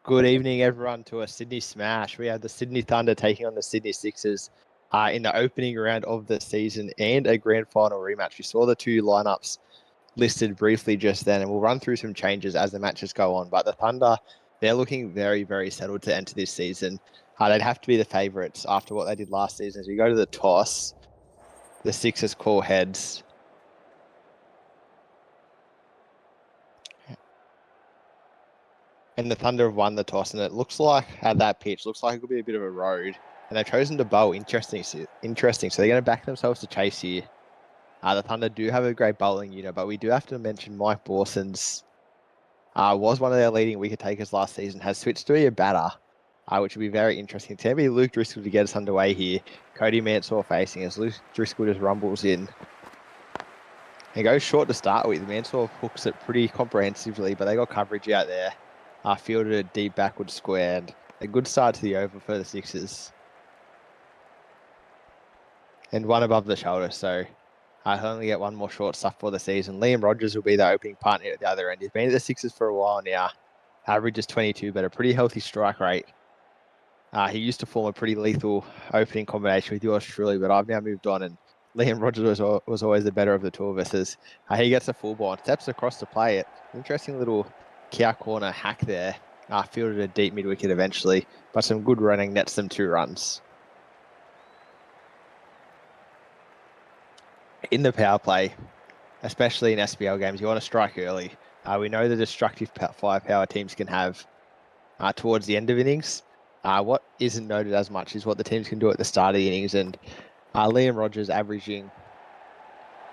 Good evening, everyone, to a Sydney Smash. We have the Sydney Thunder taking on the Sydney Sixers in the opening round of the season and a grand final rematch. We saw the two lineups listed briefly just then, and we'll run through some changes as the matches go on. But the Thunder, they're looking very, very settled to enter this season. They'd have to be the favourites after what they did last season. As we go to the toss, the Sixers call heads. And the Thunder have won the toss, and it looks like at that pitch, looks like it could be a bit of a road. And they've chosen to bowl. Interesting. So they're going to back themselves to chase here. The Thunder do have a great bowling unit, but we do have to mention Mike Borson's was one of their leading wicket takers last season, has switched to be a batter, which will be very interesting. It's going to be Luke Driscoll to get us underway here. Cody Mansour facing as Luke Driscoll just rumbles in. He goes short to start with. Mansour hooks it pretty comprehensively, but they got coverage out there. Fielded a deep backward square, and a good start to the over for the Sixers. And one above the shoulder, so I only get one more short stuff for the season. Liam Rogers will be the opening partner at the other end. He's been at the Sixers for a while now. Average is 22, but a pretty healthy strike rate. He used to form a pretty lethal opening combination with yours truly, but I've now moved on, and Liam Rogers was always the better of the two of us as he gets a full ball and steps across to play it. Interesting little cow corner hack there. Fielded a deep mid-wicket eventually, but some good running nets them 2 runs. In the power play, especially in SPL games, you want to strike early. We know the destructive firepower teams can have towards the end of innings. What isn't noted as much is what the teams can do at the start of the innings, and Liam Rogers averaging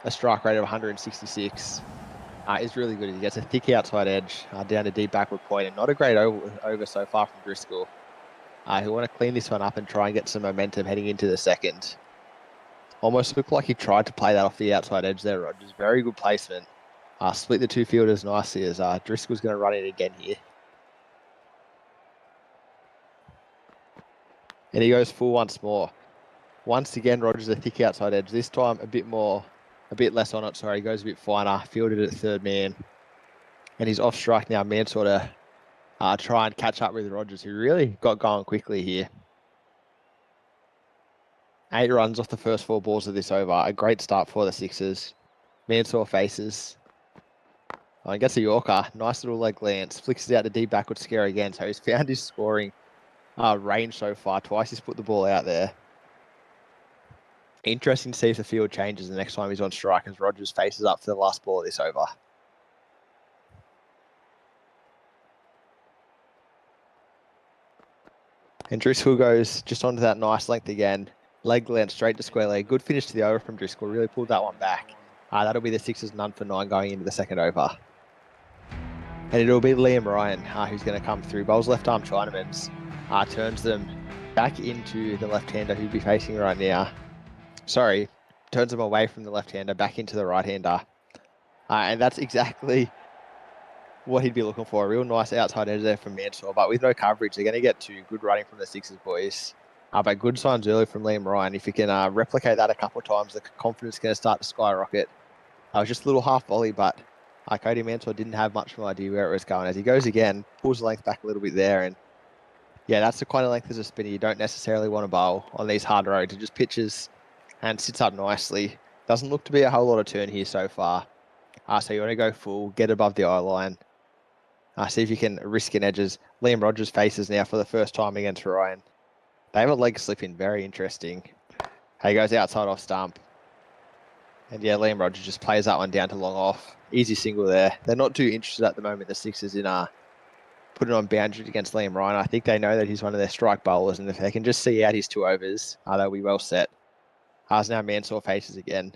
a strike rate of 166 is really good. He gets a thick outside edge down a deep backward point, and not a great over so far from Driscoll. He'll want to clean this one up and try and get some momentum heading into the second. Almost looked like he tried to play that off the outside edge there, Rogers. Very good placement. Split the two fielders nicely as Driscoll's going to run it again here. And he goes full once more. Once again, Rogers a thick outside edge. This time a bit less on it. Sorry, he goes a bit finer. Fielded at third man. And he's off strike now. Mansour to try and catch up with Rogers, who really got going quickly here. 8 runs off the first 4 balls of this over. A great start for the Sixers. Mansour faces. I guess a Yorker. Nice little leg glance. Flicks it out to deep backward scare again. So he's found his scoring range so far. Twice he's put the ball out there. Interesting to see if the field changes the next time he's on strike as Rogers faces up for the last ball of this over. And Driscoll goes just onto that nice length again. Leg length straight to square leg. Good finish to the over from Driscoll. Really pulled that one back. That'll be the Sixers none for 9 going into the second over. And it'll be Liam Ryan who's going to come through. Bowls left arm Chinamans. Turns them back into the left-hander who'll be facing right now. Sorry, turns them away from the left-hander back into the right-hander. And that's exactly what he'd be looking for. A real nice outside edge there from Mansour, but with no coverage, they're going to get 2. Good running from the Sixers boys. But good signs early from Liam Ryan. If he can replicate that a couple of times, the confidence is going to start to skyrocket. Was just a little half volley, but Cody Mansour didn't have much of an idea where it was going. As he goes again, pulls the length back a little bit there, and yeah, that's the kind of length as a spinner you don't necessarily want to bowl on these hard roads. It just pitches and sits up nicely. Doesn't look to be a whole lot of turn here so far. So you want to go full, get above the eye line. See if you can risk in edges. Liam Rogers faces now for the first time against Ryan. They have a leg slip in, very interesting. He goes outside off stump. And yeah, Liam Rogers just plays that one down to long off. Easy single there. They're not too interested at the moment, the Sixers, in putting on boundaries against Liam Ryan. I think they know that he's one of their strike bowlers, and if they can just see out his 2 overs, they'll be well set. Now Mansour faces again.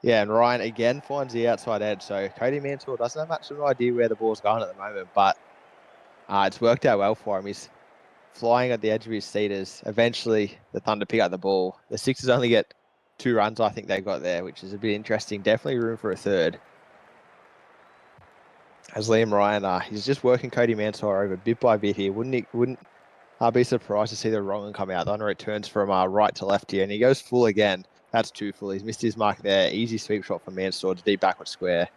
Yeah, and Ryan again finds the outside edge. So Cody Mansour doesn't have much of an idea where the ball's going at the moment, but it's worked out well for him. He's flying at the edge of his seat as eventually the Thunder pick up the ball. The Sixers only get 2 runs, I think they got there, which is a bit interesting. Definitely room for a third. As Liam Ryan, he's just working Cody Mansour over bit by bit here. Wouldn't be surprised to see the wrong one come out. The Thunder it turns from right to left here, and he goes full again. That's 2 full. He's missed his mark there. Easy sweep shot from Mansour to deep backward square.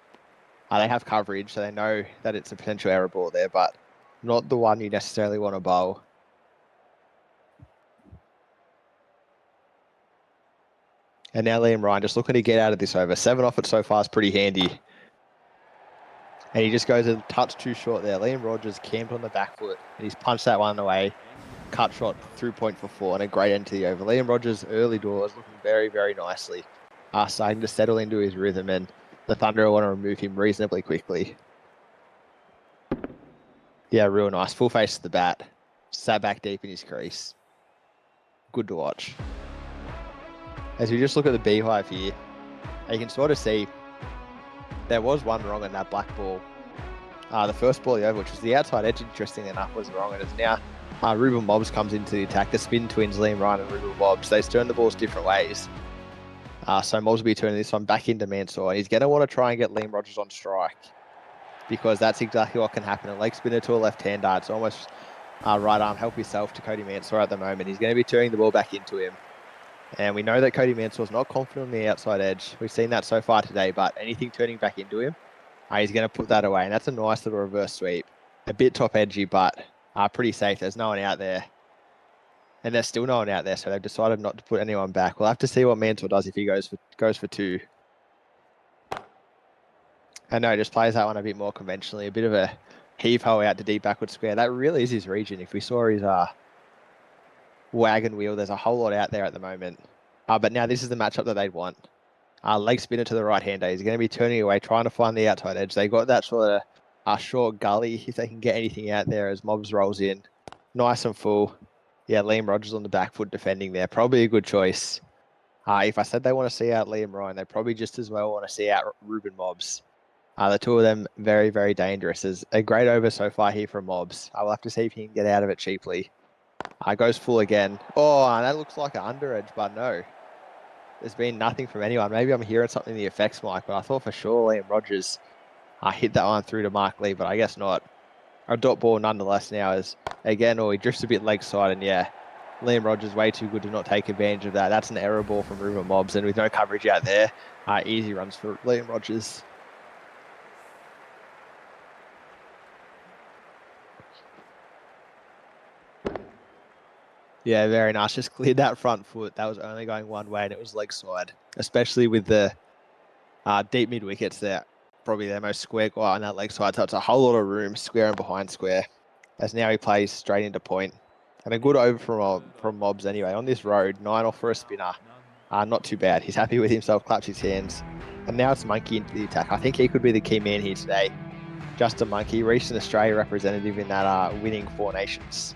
They have coverage, so they know that it's a potential error ball there, but not the one you necessarily want to bowl. And now Liam Ryan just looking to get out of this over. 7 off it so far is pretty handy. And he just goes a touch too short there. Liam Rogers camped on the back foot, and he's punched that one away. Cut shot through point for 4, and a great end to the over. Liam Rogers early doors looking very, very nicely. Starting to settle into his rhythm, and the Thunder want to remove him reasonably quickly. Yeah, real nice. Full face to the bat. Sat back deep in his crease. Good to watch. As we just look at the beehive here, you can sort of see there was one wrong in that black ball. The first ball over, which was the outside edge, interestingly enough, was wrong. And it's now Ruben Mobbs comes into the attack. The spin twins, Liam Ryan and Ruben Mobbs, they turn the balls different ways. So Mobbs will be turning this one back into Mansour. He's going to want to try and get Liam Rogers on strike, because that's exactly what can happen. A leg spinner to a left-hander. It's almost right arm help yourself to Cody Mansour at the moment. He's going to be turning the ball back into him. And we know that Cody Mansour's not confident on the outside edge. We've seen that so far today, but anything turning back into him, he's going to put that away. And that's a nice little reverse sweep. A bit top edgy, but pretty safe. There's no one out there. And there's still no one out there, so they've decided not to put anyone back. We'll have to see what Mansour does if he goes for 2. And no, just plays that one a bit more conventionally. A bit of a heave-ho out to deep backward square. That really is his region. If we saw his wagon wheel, there's a whole lot out there at the moment. But now this is the matchup that they'd want. Leg spinner to the right-hander. He's going to be turning away, trying to find the outside edge. They got that sort of short gully, if they can get anything out there as Mobbs rolls in. Nice and full. Yeah, Liam Rogers on the back foot defending there. Probably a good choice. If I said they want to see out Liam Ryan, they probably just as well want to see out Ruben Mobbs. The two of them very, very dangerous. There's a great over so far here from Mobbs. I will have to see if he can get out of it cheaply. Goes full again. Oh, that looks like an under edge, but no. There's been nothing from anyone. Maybe I'm hearing something in the effects mic, but I thought for sure Liam Rogers hit that one through to Mark Lee, but I guess not. A dot ball nonetheless now is, again, he drifts a bit leg side, and yeah, Liam Rogers way too good to not take advantage of that. That's an error ball from Ruben Mobbs, and with no coverage out there, easy runs for Liam Rogers. Yeah, very nice. Just cleared that front foot. That was only going one way, and it was leg side, especially with the deep mid wickets there. Probably their most square guy on that leg side. So it's a whole lot of room, square and behind square. As now he plays straight into point. And a good over from Mobbs anyway. On this road, 9 off for a spinner. Not too bad. He's happy with himself, claps his hands. And now it's Monkey into the attack. I think he could be the key man here today. Justin Monkey, recent Australia representative in that winning Four Nations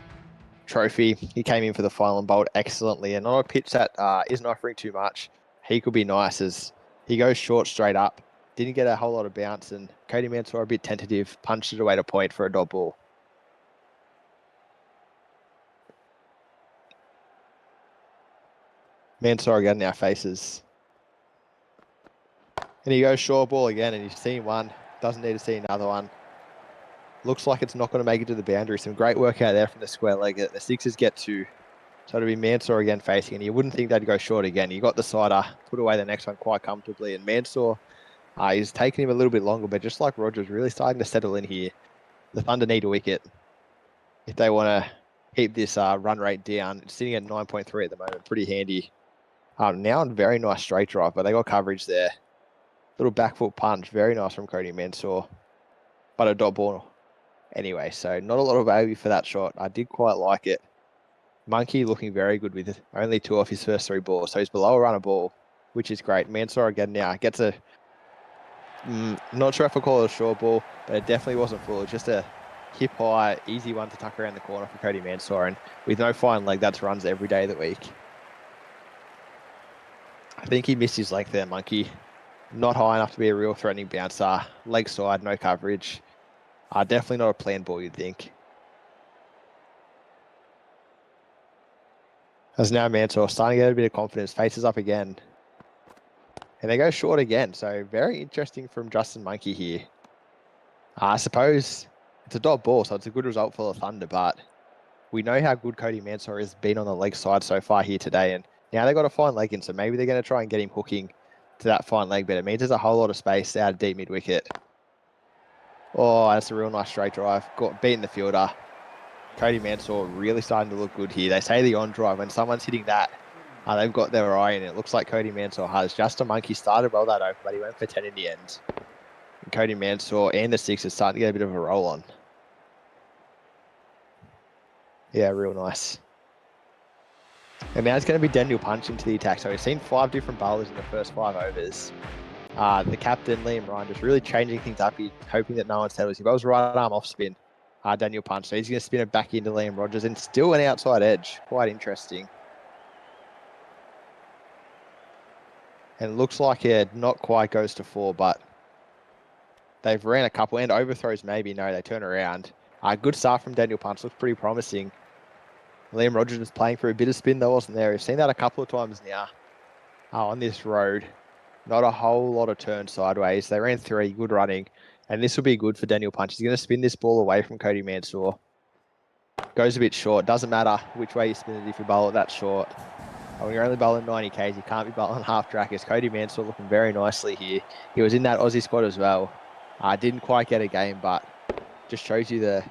trophy. He came in for the final and bowled excellently. And on a pitch that isn't offering too much, he could be nice as he goes short straight up. Didn't get a whole lot of bounce, and Cody Mansour a bit tentative, punched it away to point for a dot ball. Mansour again now faces. And he goes short ball again, and he's seen one. Doesn't need to see another one. Looks like it's not going to make it to the boundary. Some great work out there from the square leg. The sixes get 2. So it'll be Mansour again facing, and you wouldn't think they'd go short again. You got the sider, put away the next one quite comfortably, and Mansour is taking him a little bit longer, but just like Rogers, really starting to settle in here. The Thunder need a wicket if they want to keep this run rate down. It's sitting at 9.3 at the moment, pretty handy. Now on very nice straight drive, but they got coverage there. Little back foot punch, very nice from Cody Mansour, but a dot ball anyway. So not a lot of value for that shot. I did quite like it. Monkey looking very good with only 2 off his first 3 balls, so he's below a run a ball, which is great. Mansour again now gets a not sure if I call it a short ball, but it definitely wasn't full. It's just a hip high, easy one to tuck around the corner for Cody Mansour. And with no fine leg, that's runs every day of the week. I think he missed his length there, Monkey. Not high enough to be a real threatening bouncer. Leg side, no coverage. Definitely not a planned ball, you'd think. As now Mansour starting to get a bit of confidence, faces up again. And they go short again. So very interesting from Justin Monkey here. I suppose it's a dot ball, so it's a good result for the Thunder, but we know how good Cody Mansour has been on the leg side so far here today, and now they've got a fine leg in, so maybe they're going to try and get him hooking to that fine leg, but it means there's a whole lot of space out of deep mid-wicket. Oh, that's a real nice straight drive. Got beating the fielder. Cody Mansour really starting to look good here. They say the on drive, when someone's hitting that, they've got their eye in it. It looks like Cody Mansour has. Just a monkey started well that over, but he went for 10 in the end. And Cody Mansour and the Sixers starting to get a bit of a roll on. Yeah, real nice. And now it's going to be Daniel Punch into the attack. So we've seen 5 different bowlers in the first 5 overs. The captain, Liam Ryan, just really changing things up. He's hoping that no one settles. He bowls right arm off spin, Daniel Punch. So he's going to spin it back into Liam Rogers and still an outside edge. Quite interesting. And it looks like it not quite goes to 4, but they've ran a couple and overthrows maybe. No, they turn around. Good start from Daniel Punch. Looks pretty promising. Liam Rogers was playing for a bit of spin that wasn't there. We've seen that a couple of times now on this road. Not a whole lot of turns sideways. They ran 3, good running. And this will be good for Daniel Punch. He's going to spin this ball away from Cody Mansour. Goes a bit short. Doesn't matter which way you spin it if you bowl it that short. When you're only bowling 90 Ks, you can't be bowling half trackers. Cody Mansour looking very nicely here. He was in that Aussie squad as well. Didn't quite get a game, but just shows you the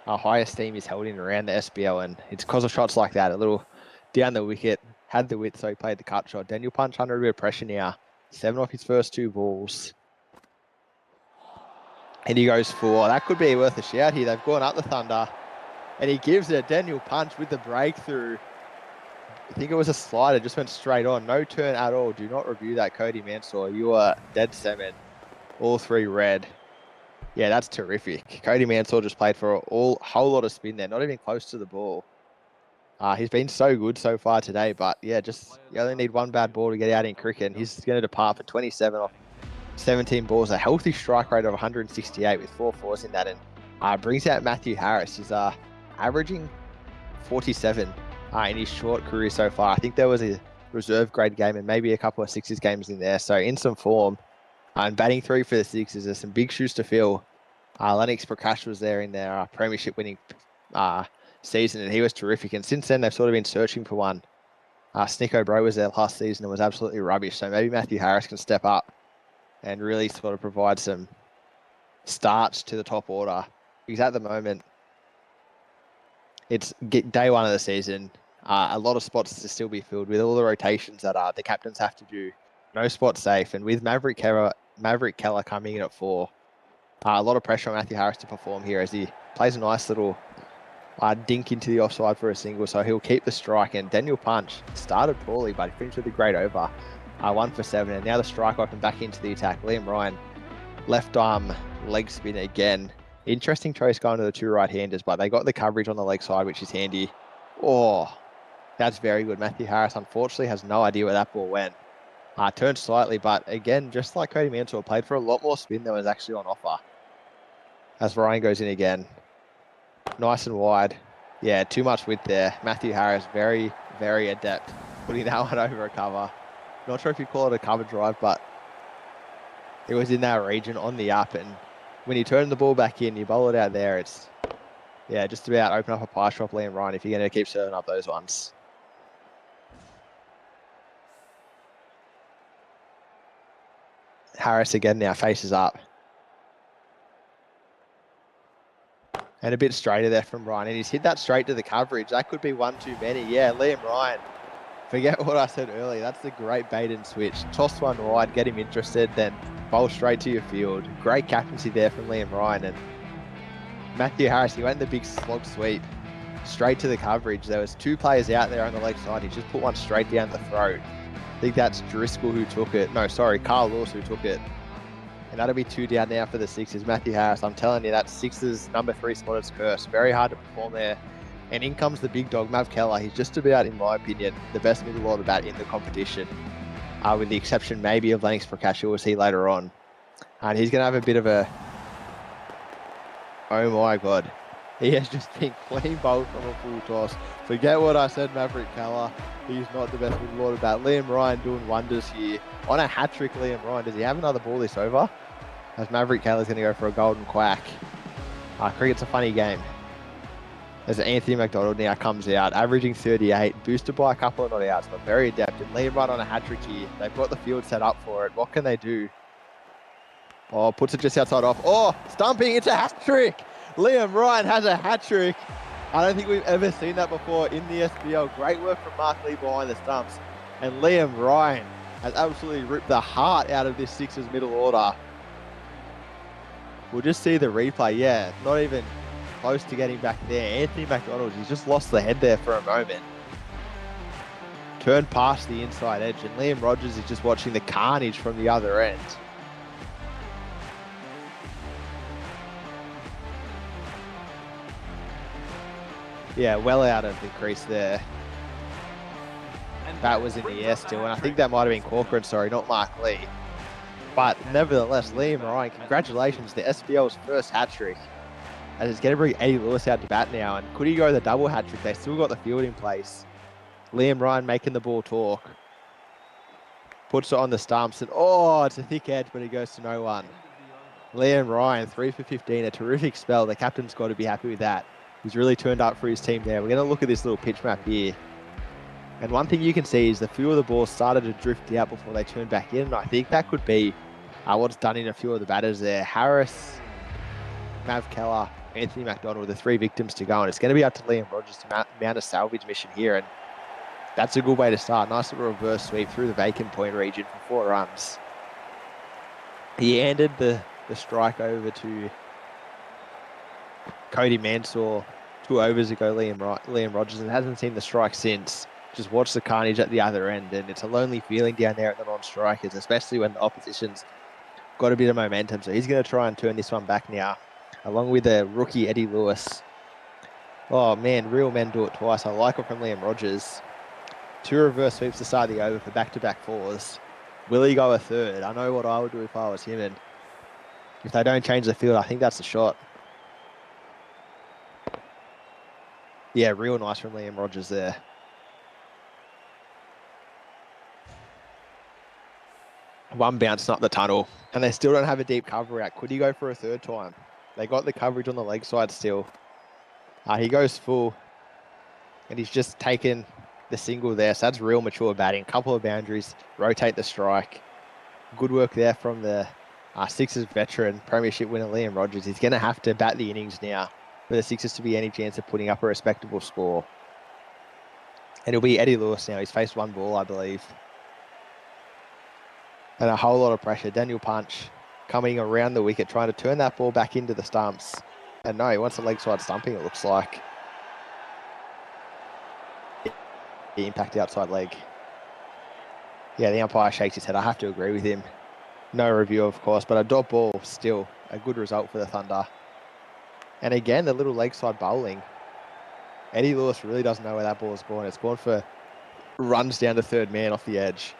high esteem he's held in around the SBL. And it's because of shots like that. A little down the wicket. Had the width, so he played the cut shot. Daniel Punch under a bit of pressure now. 7 off his first 2 balls. And he goes for, that could be worth a shout here. They've gone up the Thunder. And he gives it a Daniel Punch with the breakthrough. I think it was a slider, just went straight on. No turn at all. Do not review that, Cody Mansour. You are dead seven. All 3 red. Yeah, that's terrific. Cody Mansour just played for a whole lot of spin there. Not even close to the ball. He's been so good so far today, but yeah, you only need 1 bad ball to get out in cricket. And he's going to depart for 27 off 17 balls. A healthy strike rate of 168 with 4 fours in that, and brings out Matthew Harris. He's averaging 47 in his short career so far. I think there was a reserve grade game and maybe a couple of Sixers games in there. So in some form, and batting 3 for the Sixers. There's some big shoes to fill. Lennox Prakash was there in their premiership winning season, and he was terrific. And since then, they've sort of been searching for one. Snicko Bro was there last season and was absolutely rubbish. So maybe Matthew Harris can step up and really sort of provide some starts to the top order. Because at the moment, it's day 1 of the season. A lot of spots to still be filled with all the rotations that the captains have to do. No spot safe. And with Maverick Keller coming in at 4, a lot of pressure on Matthew Harris to perform here as he plays a nice little dink into the offside for a single, so he'll keep the strike. And Daniel Punch started poorly, but he finished with a great over. 1 for 7, and now the strike open back into the attack. Liam Ryan, left arm leg spin again. Interesting choice going to the 2 right-handers, but they got the coverage on the leg side, which is handy. Oh, that's very good. Matthew Harris, unfortunately, has no idea where that ball went. Turned slightly, but again, just like Cody Mansour, played for a lot more spin than was actually on offer. As Ryan goes in again. Nice and wide. Yeah, too much width there. Matthew Harris, very, very adept putting that one over a cover. Not sure if you call it a cover drive, but it was in that region on the up. And when you turn the ball back in, you bowl it out there, it's, yeah, just about open up a pie shop, Liam Ryan, if you're going to keep serving up those ones. Harris again now faces up. And a bit straighter there from Ryan. And he's hit that straight to the coverage. That could be 1 too many. Yeah, Liam Ryan. Forget what I said earlier. That's the great bait and switch. Toss one wide, get him interested, then bowl straight to your field. Great captaincy there from Liam Ryan. And Matthew Harris, he went the big slog sweep straight to the coverage. There was 2 players out there on the leg side. He just put one straight down the throat. I think that's Driscoll who took it. No, sorry, Carl Lewis who took it. And that'll be 2 down now for the Sixers. Matthew Harris, I'm telling you, that's Sixers' number 3 spotter's curse. Very hard to perform there. And in comes the big dog, Mav Keller. He's just about, in my opinion, the best middle order bat in the competition. With the exception maybe of Lennox Prakash, who we'll see later on. And he's going to have a bit of a... Oh my God. He has just been clean bowled from a full toss. Forget what I said, Maverick Keller. He's not the best middle order bat. Liam Ryan doing wonders here. On a hat-trick, Liam Ryan. Does he have another ball this over? As Maverick Keller's going to go for a golden quack. Cricket's a funny game. As Anthony McDonald now comes out, averaging 38, boosted by a couple of not outs, but very adept. And Liam Ryan on a hat-trick here. They've got the field set up for it. What can they do? Oh, puts it just outside off. Oh, stumping, it's a hat-trick. Liam Ryan has a hat-trick. I don't think we've ever seen that before in the SPL. Great work from Mark Lee behind the stumps. And Liam Ryan has absolutely ripped the heart out of this Sixers middle order. We'll just see the replay. Yeah, not even close to getting back there. Anthony McDonald, he's just lost the head there for a moment. Turned past the inside edge, and Liam Rogers is just watching the carnage from the other end. Yeah, well out of the crease there. That was in the air still, and I think that might have been Corcoran, sorry, not Mark Lee. But nevertheless, Liam Ryan, congratulations, the SPL's first hat-trick. As it's going to bring Eddie Lewis out to bat now, and could he go the double hat-trick? They still got the field in place. Liam Ryan making the ball talk. Puts it on the stumps, and oh, it's a thick edge, but he goes to no one. Liam Ryan, 3 for 15, a terrific spell. The captain's got to be happy with that. He's really turned up for his team there. We're going to look at this little pitch map here. And one thing you can see is the few of the balls started to drift out before they turned back in. And I think that could be what's done in a few of the batters there. Harris, Mav Keller, Anthony McDonald, the 3 victims to go. And it's going to be up to Liam Rogers to mount a salvage mission here. And that's a good way to start. Nice little reverse sweep through the vacant point region for 4 runs. He handed the strike over to Cody Mansour 2 overs ago, Liam Rogers, and hasn't seen the strike since. Just watch the carnage at the other end, and it's a lonely feeling down there at the non-strikers, especially when the opposition's got a bit of momentum. So he's going to try and turn this one back now, along with the rookie Eddie Lewis. Oh man, real men do it twice. I like it from Liam Rogers. 2 reverse sweeps to start the over for back-to-back 4s. Will he go a 3rd? I know what I would do if I was him, and if they don't change the field, I think that's the shot. Yeah, real nice from Liam Rogers there. One bounce up the tunnel, and they still don't have a deep cover out. Could he go for a 3rd time? They got the coverage on the leg side still. He goes full, and he's just taken the single there. So that's real mature batting. Couple of boundaries, rotate the strike. Good work there from the Sixers veteran, premiership winner Liam Rogers. He's going to have to bat the innings now for the Sixers to be any chance of putting up a respectable score. And it'll be Eddie Lewis now. He's faced 1 ball, I believe. And a whole lot of pressure. Daniel Punch coming around the wicket, trying to turn that ball back into the stumps. And no, he wants the leg side stumping, it looks like. The impact outside leg. Yeah, the umpire shakes his head. I have to agree with him. No review, of course, but a dot ball, still a good result for the Thunder. And again, the little leg side bowling. Eddie Lewis really doesn't know where that ball is going. It's gone for runs down to 3rd man off the edge.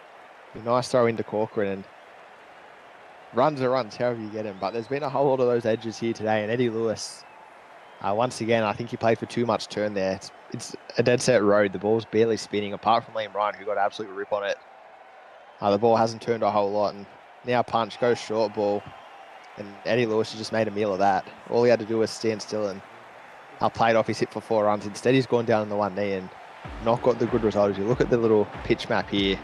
Nice throw into Corcoran, and runs are runs, however you get him. But there's been a whole lot of those edges here today, and Eddie Lewis, once again, I think he played for too much turn there. It's a dead set road. The ball's barely spinning, apart from Liam Ryan, who got an absolute rip on it. The ball hasn't turned a whole lot, and now Punch goes short ball, and Eddie Lewis has just made a meal of that. All he had to do was stand still and play it off his hit for 4 runs. Instead, he's gone down on the 1 knee and not got the good result. As you look at the little pitch map here,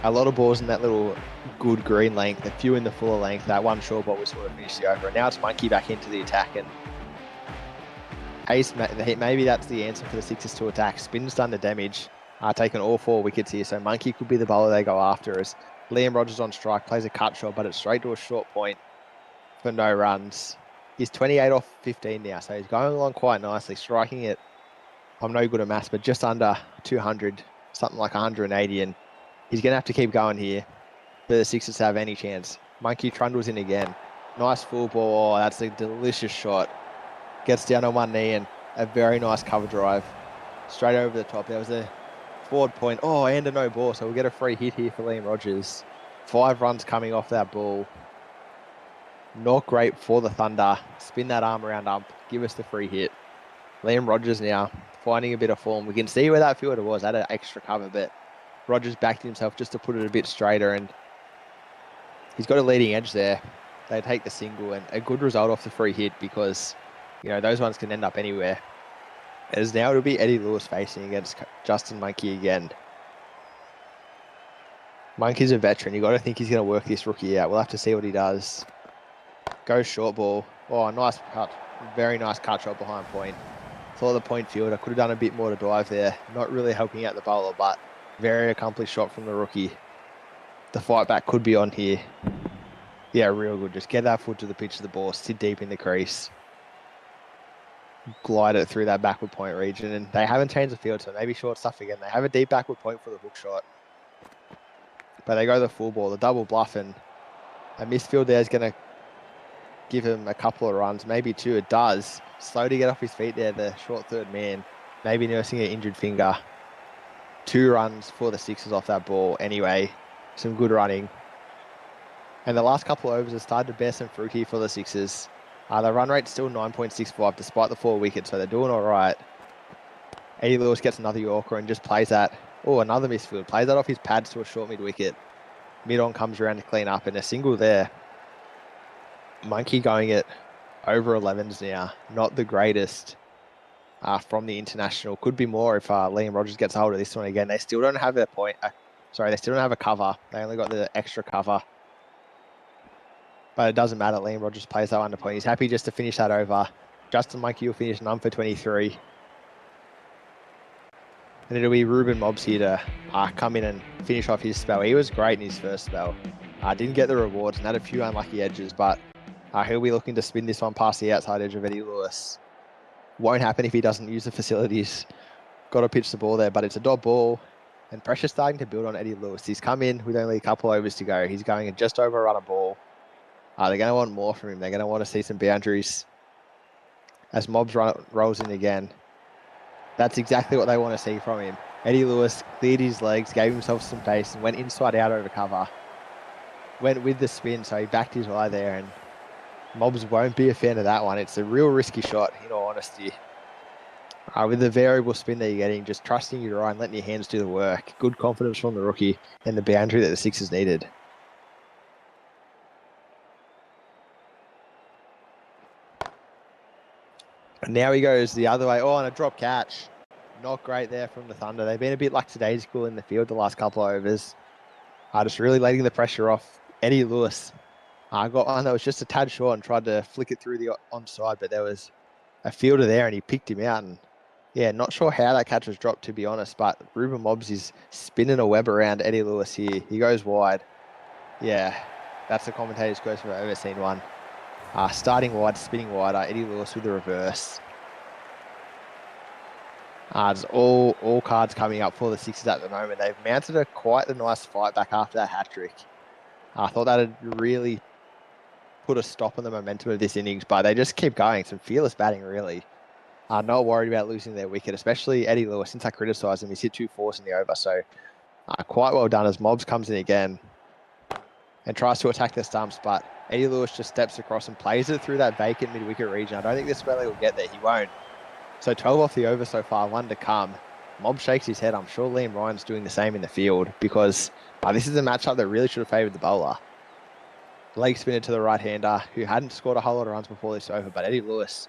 a lot of balls in that little good green length, a few in the fuller length. That 1 short ball was sort of finished the over, and now it's Monkey back into the attack, and Ace, maybe that's the answer for the Sixers to attack. Spin's done the damage, taken all 4 wickets here, so Monkey could be the bowler they go after as Liam Rogers on strike, plays a cut shot, but it's straight to a short point for no runs. He's 28 off 15 now, so he's going along quite nicely, striking it. I'm no good at maths, but just under 200, something like 180, and he's going to have to keep going here for the Sixers to have any chance. Monkey trundles in again. Nice full ball. Oh, that's a delicious shot. Gets down on 1 knee and a very nice cover drive. Straight over the top. There was a forward point. Oh, and a no ball. So we'll get a free hit here for Liam Rogers. 5 runs coming off that ball. Not great for the Thunder. Spin that arm around ump. Give us the free hit. Liam Rogers now finding a bit of form. We can see where that fielder was. Had an extra cover, but Rogers backed himself just to put it a bit straighter, and he's got a leading edge there. They take the single, and a good result off the free hit because, you know, those ones can end up anywhere. As now it'll be Eddie Lewis facing against Justin Monkey again. Monkey's a veteran. You got to think he's going to work this rookie out. We'll have to see what he does. Goes short ball. Oh, nice cut. Very nice cut shot behind point. Thought the point fielder could have done a bit more to dive there. Not really helping out the bowler, but very accomplished shot from the rookie. The fight back could be on here. Yeah, real good. Just get that foot to the pitch of the ball, sit deep in the crease, glide it through that backward point region, and they haven't changed the field, so maybe short stuff again. They have a deep backward point for the hook shot, but they go the full ball, the double bluff, and a misfield there is going to give him a couple of runs, maybe 2. It does. Slow to get off his feet there, the short third man, maybe nursing an injured finger. 2 runs for the Sixers off that ball anyway. Some good running. And the last couple of overs have started to bear some fruit here for the Sixers. The run rate's still 9.65 despite the 4 wickets, so they're doing all right. Eddie Lewis gets another Yorker and just plays that. Oh, another misfield. Plays that off his pads to a short mid-wicket. Mid-on comes around to clean up, and a single there. Monkey going at over 11s now. Not the greatest from the international. Could be more if Liam Rogers gets hold of this one again. They still don't have their point. They still don't have a cover. They only got the extra cover. But it doesn't matter. Liam Rogers plays that under point. He's happy just to finish that over. Justin Monkey will finish none for 23. And it'll be Ruben Mobbs here to come in and finish off his spell. He was great in his first spell. Didn't get the rewards and had a few unlucky edges, but he'll be looking to spin this one past the outside edge of Eddie Lewis. Won't happen if he doesn't use the facilities. Got to pitch the ball there, but it's a dot ball. And pressure's starting to build on Eddie Lewis. He's come in with only a couple overs to go. He's going at just over a run a ball. They're going to want more from him. They're going to want to see some boundaries. As Mobbs rolls in again. That's exactly what they want to see from him. Eddie Lewis cleared his legs, gave himself some pace, and went inside out over cover. Went with the spin, so he backed his eye there, and Mobbs won't be a fan of that one. It's a real risky shot, in all honesty. With the variable spin that you're getting, just trusting your eye and letting your hands do the work. Good confidence from the rookie and the boundary that the Sixers needed. And now he goes the other way. Oh, and a drop catch. Not great there from the Thunder. They've been a bit like today's school in the field the last couple of overs. Just really letting the pressure off. Eddie Lewis got one that was just a tad short and tried to flick it through the onside, but there was a fielder there and he picked him out. And yeah, not sure how that catch was dropped, to be honest, but Ruben Mobbs is spinning a web around Eddie Lewis here. He goes wide. Yeah, that's the commentator's quote if I've ever seen one. Starting wide, spinning wide, Eddie Lewis with the reverse. There's all cards coming up for the Sixers at the moment. They've mounted quite a nice fight back after that hat-trick. I thought that would really put a stop on the momentum of this innings, but they just keep going. Some fearless batting, really. Not worried about losing their wicket, especially Eddie Lewis. Since I criticised him, he's hit 2 fours in the over, so quite well done as Mobbs comes in again and tries to attack the stumps, but Eddie Lewis just steps across and plays it through that vacant mid-wicket region. I don't think this spelling will get there. He won't. So 12 off the over so far, 1 to come. Mobbs shakes his head. I'm sure Liam Ryan's doing the same in the field because this is a matchup that really should have favoured the bowler. Leg spinner to the right-hander who hadn't scored a whole lot of runs before this over, but Eddie Lewis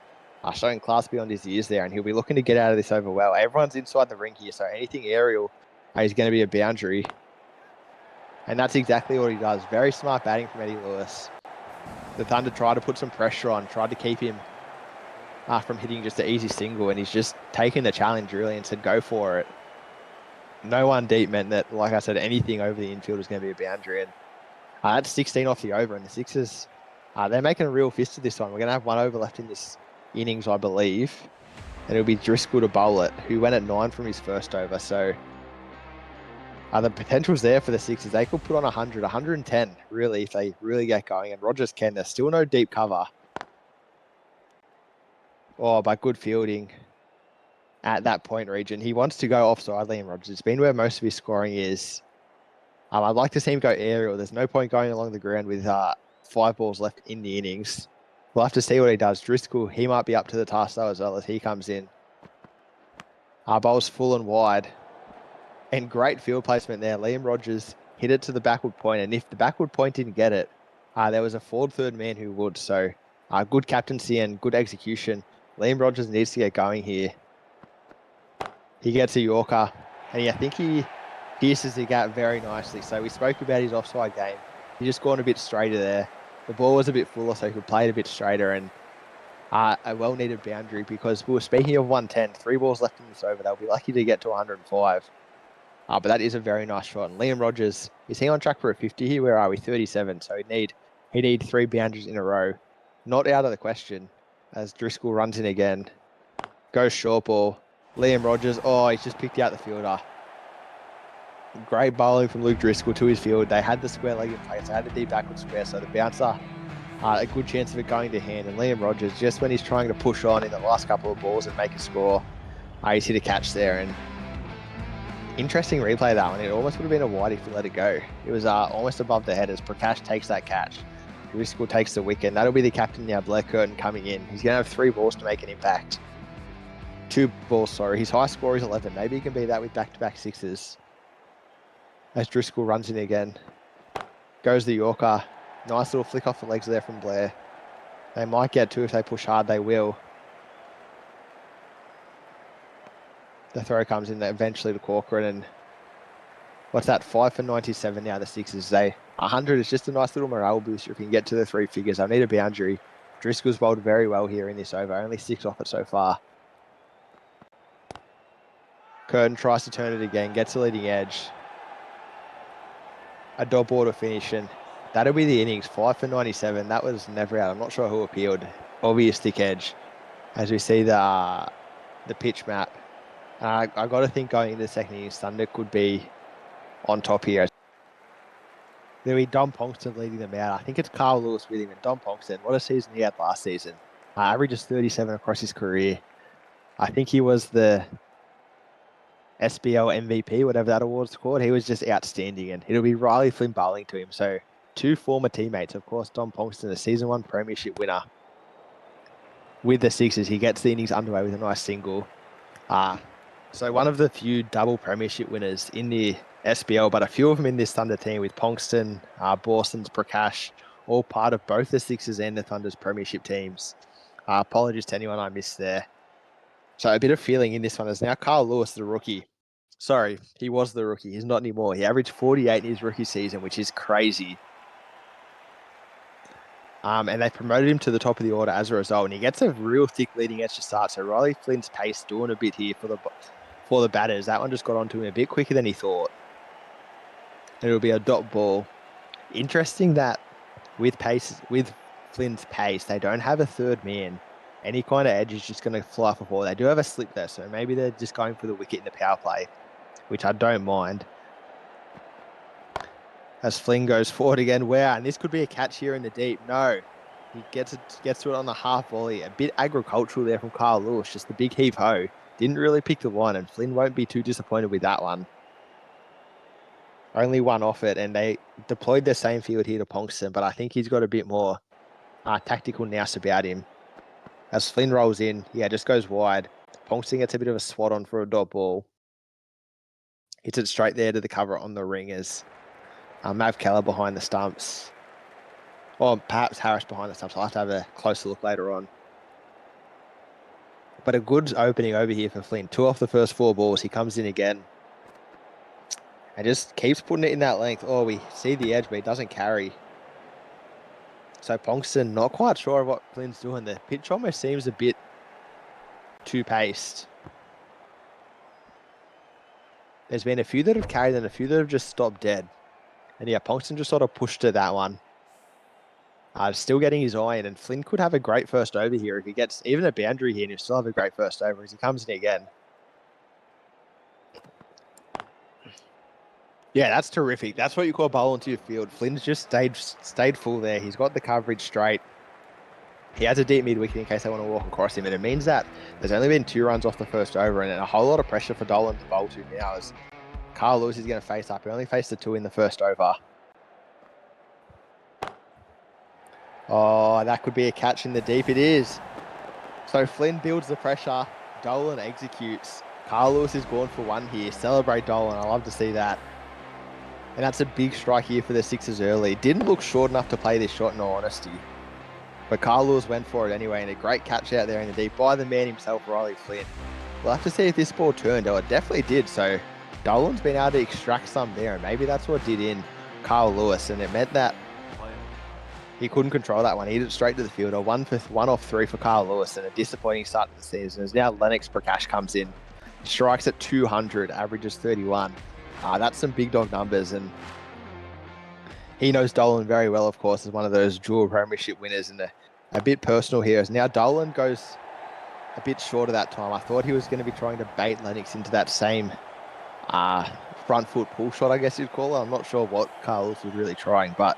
showing class beyond his years there, and he'll be looking to get out of this over well. Everyone's inside the ring here, so anything aerial is going to be a boundary. And that's exactly what he does. Very smart batting from Eddie Lewis. The Thunder tried to put some pressure on, tried to keep him from hitting just an easy single, and he's just taken the challenge really and said, go for it. No one deep meant that, like I said, anything over the infield is going to be a boundary. And that's 16 off the over, and the Sixers, they're making a real fist of this one. We're going to have 1 over left in this innings, I believe. And it'll be Driscoll to bowl it, who went at 9 from his first over. So the potential's there for the Sixers. They could put on 100, 110, really, if they really get going. And Rogers can. There's still no deep cover. Oh, but good fielding at that point region. He wants to go offside, Liam Rogers. It's been where most of his scoring is. I'd like to see him go aerial. There's no point going along the ground with 5 balls left in the innings. We'll have to see what he does. Driscoll, he might be up to the task though as well as he comes in. Bowls full and wide. And great field placement there. Liam Rogers hit it to the backward point, and if the backward point didn't get it, there was a forward third man who would. So good captaincy and good execution. Liam Rogers needs to get going here. He gets a Yorker, and I think he pierces the gap very nicely. So we spoke about his offside game. He just gone a bit straighter there. The ball was a bit fuller, so he could play it a bit straighter, and a well-needed boundary, because we were speaking of 110, 3 balls left in this over. They'll be lucky to get to 105. But that is a very nice shot. And Liam Rogers, is he on track for a 50 here? Where are we? 37. So he'd need 3 boundaries in a row. Not out of the question as Driscoll runs in again. Goes short ball. Liam Rogers, oh, he's just picked out the fielder. Great bowling from Luke Driscoll to his field. They had the square leg in place. They had the deep backward square, so the bouncer, a good chance of it going to hand. And Liam Rogers, just when he's trying to push on in the last couple of balls and make a score, he's hit a catch there. And interesting replay, that one. It almost would have been a wide if he let it go. It was almost above the head as Prakash takes that catch. Driscoll takes the wicket. And that'll be the captain now, Blair Curtin, coming in. He's going to have 3 balls to make an impact. 2 balls, sorry. His high score is 11. Maybe he can beat that with back-to-back sixes. As Driscoll runs in again. Goes the Yorker. Nice little flick off the legs there from Blair. They might get 2 if they push hard. They will. The throw comes in eventually to Corcoran, and what's that? 5 for 97 now. The Sixers. 100 is just a nice little morale booster if you can get to the 3 figures. I need a boundary. Driscoll's bowled very well here in this over. Only 6 off it so far. Curtin tries to turn it again. Gets the leading edge. A dot ball to finish, and that'll be the innings. 5 for 97. That was never out. I'm not sure who appealed. Obvious thick edge. As we see the pitch map. I got to think going into the second innings, Thunder could be on top here. There'll be Dom Pongston leading them out. I think it's Carl Lewis with him, and Dom Pongston, what a season he had last season. Averages 37 across his career. I think he was the SBL MVP, whatever that award's called. He was just outstanding, and it'll be Riley Flynn bowling to him. So 2 former teammates, of course, Dom Pongston, the season 1 premiership winner with the Sixers. He gets the innings underway with a nice single. So one of the few double premiership winners in the SBL, but a few of them in this Thunder team with Pongston, Borsons, Prakash, all part of both the Sixers and the Thunder's premiership teams. Apologies to anyone I missed there. So a bit of feeling in this one is now Carl Lewis, the rookie. Sorry, he was the rookie. He's not anymore. He averaged 48 in his rookie season, which is crazy. And they promoted him to the top of the order as a result. And he gets a real thick leading edge to start. So Riley Flynn's pace doing a bit here for the batters. That one just got onto him a bit quicker than he thought. It'll be a dot ball. Interesting that with Flynn's pace, they don't have a third man. Any kind of edge is just going to fly off a ball. They do have a slip there, so maybe they're just going for the wicket in the power play, which I don't mind. As Flynn goes forward again. Wow, and this could be a catch here in the deep. No, he gets to it on the half volley. A bit agricultural there from Carl Lewis. Just the big heave-ho. Didn't really pick the line, and Flynn won't be too disappointed with that one. Only 1 off it, and they deployed the same field here to Pongston, but I think he's got a bit more tactical nous about him. As Flynn rolls in, just goes wide. Pongston gets a bit of a swat on for a dot ball. Hits it straight there to the cover on the ringers. Mav Keller behind the stumps. Or perhaps Harris behind the stumps. I'll have to have a closer look later on. But a good opening over here for Flynn. 2 off the first 4 balls. He comes in again. And just keeps putting it in that length. Oh, we see the edge, but he doesn't carry. So Pongston, not quite sure of what Flynn's doing. The pitch almost seems a bit too paced. There's been a few that have carried and a few that have just stopped dead. And Pongston just sort of pushed to that one. Still getting his eye in, and Flynn could have a great first over here if he gets even a boundary here, and he'll still have a great first over as he comes in again. Yeah, that's terrific. That's what you call bowling to your field. Flynn's just stayed full there. He's got the coverage straight. He has a deep mid-wicket in case they want to walk across him, and it means that there's only been 2 runs off the first over, and a whole lot of pressure for Dolan to bowl to now as Carl Lewis is going to face up. He only faced the 2 in the first over. Oh, that could be a catch in the deep. It is. So Flynn builds the pressure. Dolan executes. Carl Lewis is gone for 1 here. Celebrate Dolan. I love to see that. And that's a big strike here for the Sixers early. Didn't look short enough to play this shot in all honesty. But Carl Lewis went for it anyway, and a great catch out there in the deep by the man himself, Riley Flynn. We'll have to see if this ball turned. Oh, it definitely did. So Dolan's been able to extract some there, and maybe that's what did in Carl Lewis, and it meant that he couldn't control that one. He hit it straight to the fielder. 1 off 3 for Carl Lewis, and a disappointing start to the season. As now Lennox Prakash comes in, strikes at 200, averages 31. That's some big dog numbers, and he knows Dolan very well, of course, as one of those dual premiership winners, and a bit personal here. As now Dolan goes a bit short of that time. I thought he was going to be trying to bait Lennox into that same front foot pull shot, I guess you'd call it. I'm not sure what Carlos was really trying, but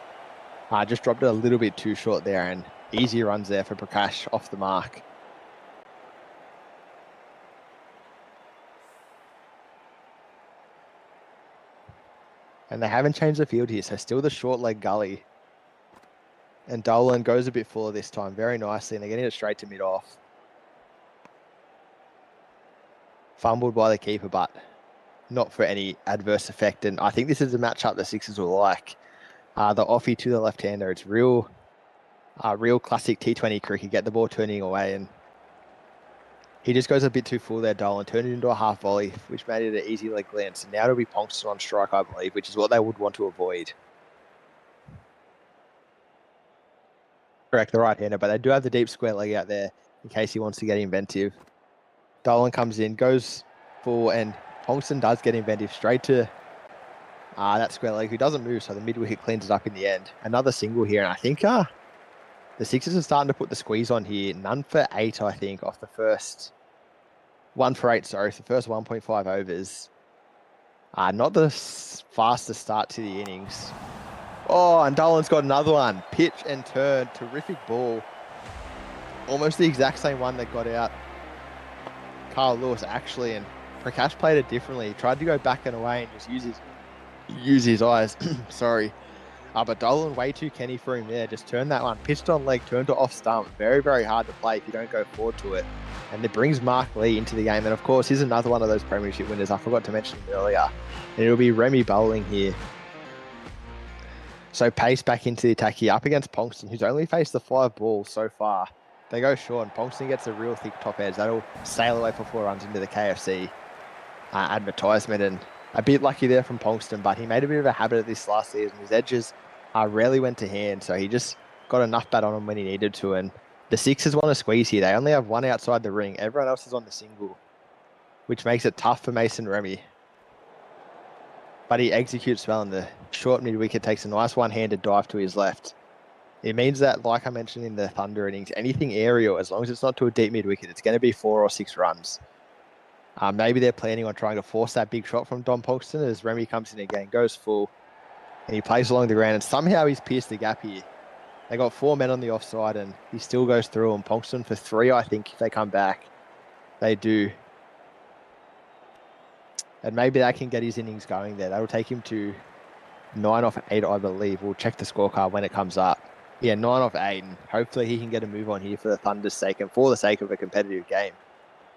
just dropped it a little bit too short there, and easy runs there for Prakash off the mark. And they haven't changed the field here, so still the short leg gully. And Dolan goes a bit fuller this time, very nicely, and they're getting it straight to mid-off. Fumbled by the keeper, but not for any adverse effect. And I think this is a matchup the Sixers will like. The offie to the left-hander, it's real classic T20 cricket, get the ball turning away, and he just goes a bit too full there, Dolan, turned it into a half volley, which made it an easy leg glance. And now it'll be Ponkston on strike, I believe, which is what they would want to avoid. Correct, the right-hander, but they do have the deep square leg out there in case he wants to get inventive. Dolan comes in, goes full, and Ponkston does get inventive straight to that square leg, who doesn't move, so the mid-wicket cleans it up in the end. Another single here, and I think the Sixers are starting to put the squeeze on here. None for 8, I think, off the first 1 for 8, sorry, the first 1.5 overs. Not the fastest start to the innings. Oh, and Dolan's got another one. Pitch and turn, terrific ball. Almost the exact same one that got out Carl Lewis, actually, and Prakash played it differently. He tried to go back and away and just use his eyes. Sorry. But Dolan way too canny for him there. Just turned that one. Pitched on leg, turned to off stump. Very, very hard to play if you don't go forward to it. And it brings Mark Lee into the game. And of course, he's another one of those premiership winners. I forgot to mention him earlier. And it'll be Remy bowling here. So pace back into the attack here up against Ponkston, who's only faced the 5 balls so far. They go short, and Ponkston gets a real thick top edge. That'll sail away for 4 runs into the KFC advertisement. And a bit lucky there from Ponkston, but he made a bit of a habit of this last season. His edges rarely went to hand, so he just got enough bat on him when he needed to. And the Sixers want to squeeze here. They only have 1 outside the ring. Everyone else is on the single, which makes it tough for Mason Remy. But he executes well, and the short mid-wicket takes a nice one-handed dive to his left. It means that, like I mentioned in the Thunder innings, anything aerial, as long as it's not to a deep mid-wicket, it's going to be 4 or 6 runs. Maybe they're planning on trying to force that big shot from Dom Ponkston as Remy comes in again, goes full, and he plays along the ground, and somehow he's pierced the gap here. They got 4 men on the offside, and he still goes through them. Ponkston for 3, I think, if they come back. They do. And maybe that can get his innings going there. That'll take him to 9 off 8, I believe. We'll check the scorecard when it comes up. Yeah, 9 off 8, and hopefully he can get a move on here for the Thunder's sake and for the sake of a competitive game.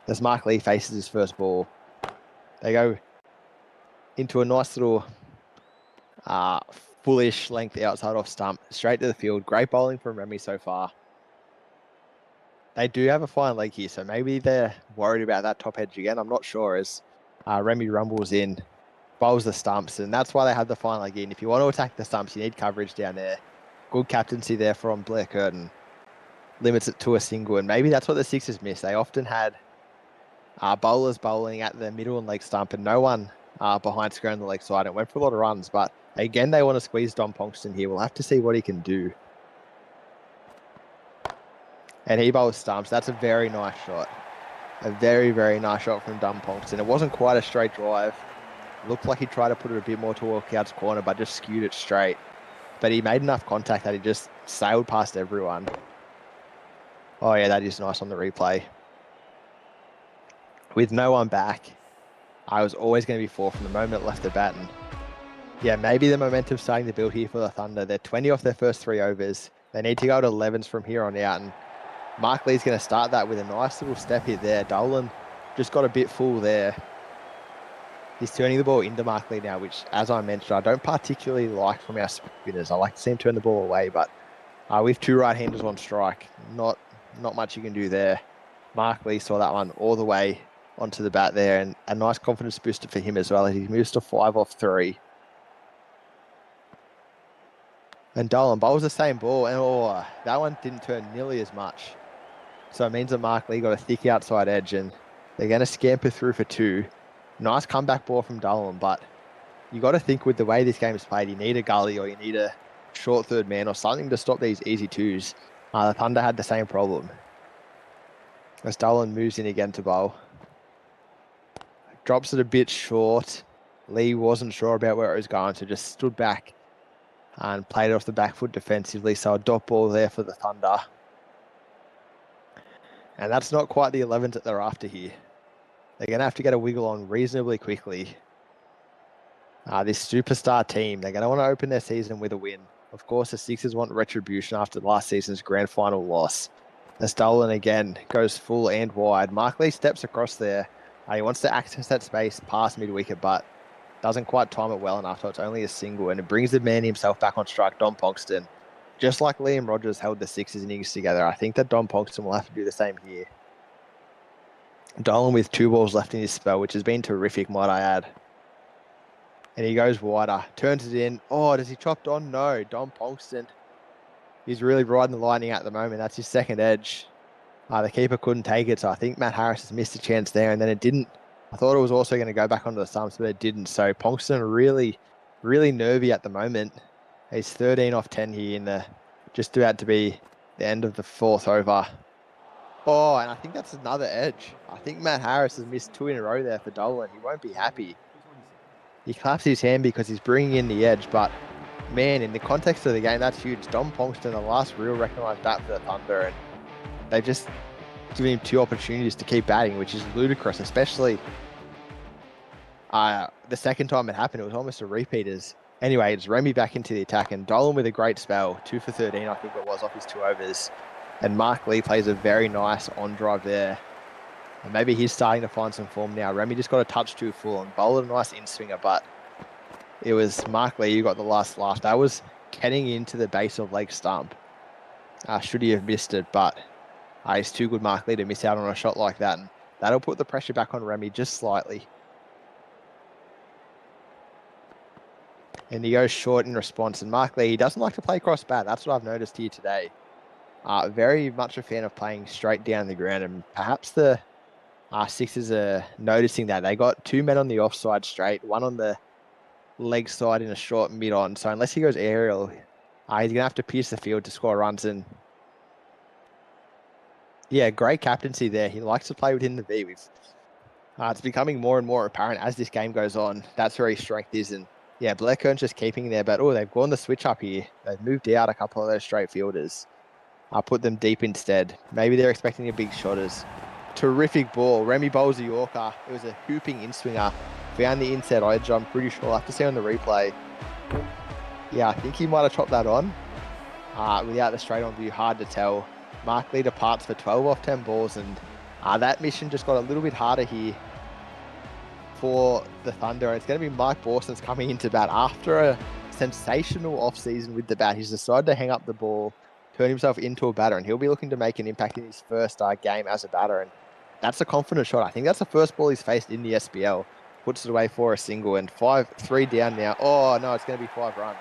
As Mark Lee faces his first ball, they go into a nice little fullish length outside off stump, straight to the field. Great bowling from Remy so far. They do have a fine leg here, so maybe they're worried about that top edge again. I'm not sure, as Remy rumbles in, bowls the stumps, and that's why they have the fine leg in. If you want to attack the stumps, you need coverage down there. Good captaincy there from Blair Curtin. Limits it to a single, and maybe that's what the Sixers miss. They often had bowlers bowling at the middle and leg stump, and no one behind square on the leg side. It went for a lot of runs, but again, they want to squeeze Dom Ponkston here. We'll have to see what he can do. And he bowls stumps. That's a very nice shot. A very, very nice shot from Dom Ponkston. It wasn't quite a straight drive. Looked like he tried to put it a bit more toward Cloud's corner, but just skewed it straight. But he made enough contact that he just sailed past everyone. Oh yeah, that is nice on the replay. With no one back, I was always going to be 4 from the moment it left the bat. And yeah, maybe the momentum's starting to build here for the Thunder. They're 20 off their first 3 overs. They need to go to 11s from here on out. And Mark Lee's going to start that with a nice little step hit there. Dolan just got a bit full there. He's turning the ball into Mark Lee now, which, as I mentioned, I don't particularly like from our spinners. I like to see him turn the ball away, but with 2 right-handers on strike, not much you can do there. Mark Lee saw that one all the way onto the bat there, and a nice confidence booster for him as well. He moves to 5 off 3. And Dolan bowls the same ball, and that one didn't turn nearly as much. So it means that Mark Lee got a thick outside edge, and they're going to scamper through for 2. Nice comeback ball from Dolan, but you got to think with the way this game is played, you need a gully or you need a short third man or something to stop these easy 2s. The Thunder had the same problem. As Dolan moves in again to bowl. Drops it a bit short. Lee wasn't sure about where it was going, so just stood back and played it off the back foot defensively. So a dot ball there for the Thunder. And that's not quite the 11s that they're after here. They're going to have to get a wiggle on reasonably quickly. This superstar team, they're going to want to open their season with a win. Of course, the Sixers want retribution after last season's grand final loss. As Dolan again goes full and wide. Mark Lee steps across there. He wants to access that space past mid-wicket, but doesn't quite time it well enough, so it's only a single, and it brings the man himself back on strike, Dom Ponkston. Just like Liam Rogers held the Sixers innings together, I think that Dom Ponkston will have to do the same here. Dolan with 2 balls left in his spell, which has been terrific, might I add. And he goes wider, turns it in. Oh, does he chop on? No, Dom Ponkston. He's really riding the lightning at the moment. That's his second edge. The keeper couldn't take it, so I think Matt Harris has missed a chance there, and then it didn't. I thought it was also going to go back onto the stumps, but it didn't. So Ponkston really, really nervy at the moment. He's 13 off 10 here just about to be the end of the 4th over. Oh, and I think that's another edge. I think Matt Harris has missed 2 in a row there for Dolan. He won't be happy. He claps his hand because he's bringing in the edge, but man, in the context of the game, that's huge. Dom Ponkston, the last real recognised bat for the Thunder, and they've just given him 2 opportunities to keep batting, which is ludicrous, especially the second time it happened. It was almost a repeat. Anyway, it's Remy back into the attack, and Dolan with a great spell, 2 for 13, I think it was, off his 2 overs. And Mark Lee plays a very nice on drive there. And maybe he's starting to find some form now. Remy just got a touch too full and bowled a nice in-swinger, but it was Mark Lee who got the last laugh. That was getting into the base of leg stump. Should he have missed it, but he's too good, Mark Lee, to miss out on a shot like that. And that'll put the pressure back on Remy just slightly. And he goes short in response. And Mark Lee, he doesn't like to play cross bat. That's what I've noticed here today. Very much a fan of playing straight down the ground. And perhaps the Sixers are noticing that. They got 2 men on the offside straight, 1 on the leg side in a short mid-on. So unless he goes aerial, he's going to have to pierce the field to score runs. And yeah, great captaincy there. He likes to play within the V. It's becoming more and more apparent as this game goes on. That's where his strength is. And yeah, Blair Kern's just keeping there. But they've gone the switch up here. They've moved out a couple of those straight fielders. I'll put them deep instead. Maybe they're expecting a big shotters. Terrific ball. Remy bowls a Yorker. It was a hooping in-swinger. Found the inside edge, I'm pretty sure. I'll have to see on the replay. Yeah, I think he might have chopped that on. Without the straight on view, hard to tell. Mark Lee departs for 12 off 10 balls, and that mission just got a little bit harder here for the Thunder. It's going to be Mike Borson's coming into bat after a sensational off-season with the bat. He's decided to hang up the ball, turn himself into a batter, and he'll be looking to make an impact in his first game as a batter. And that's a confident shot. I think that's the first ball he's faced in the SBL. Puts it away for a single, and 3 down now. Oh, no, it's going to be 5 runs.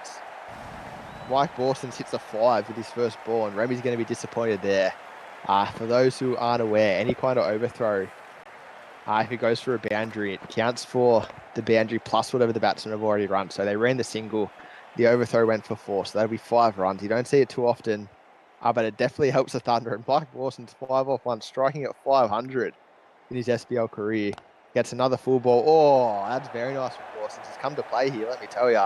Mike Borson hits a 5 with his first ball, and Remy's going to be disappointed there. For those who aren't aware, any kind of overthrow, if it goes for a boundary, it counts for the boundary plus whatever the batsmen have already run. So they ran the single. The overthrow went for 4, so that'll be 5 runs. You don't see it too often, but it definitely helps the Thunder. And Mike Borson's 5 off 1, striking at 500 in his SBL career. Gets another full ball. Oh, that's very nice from Borson. He's come to play here, let me tell you.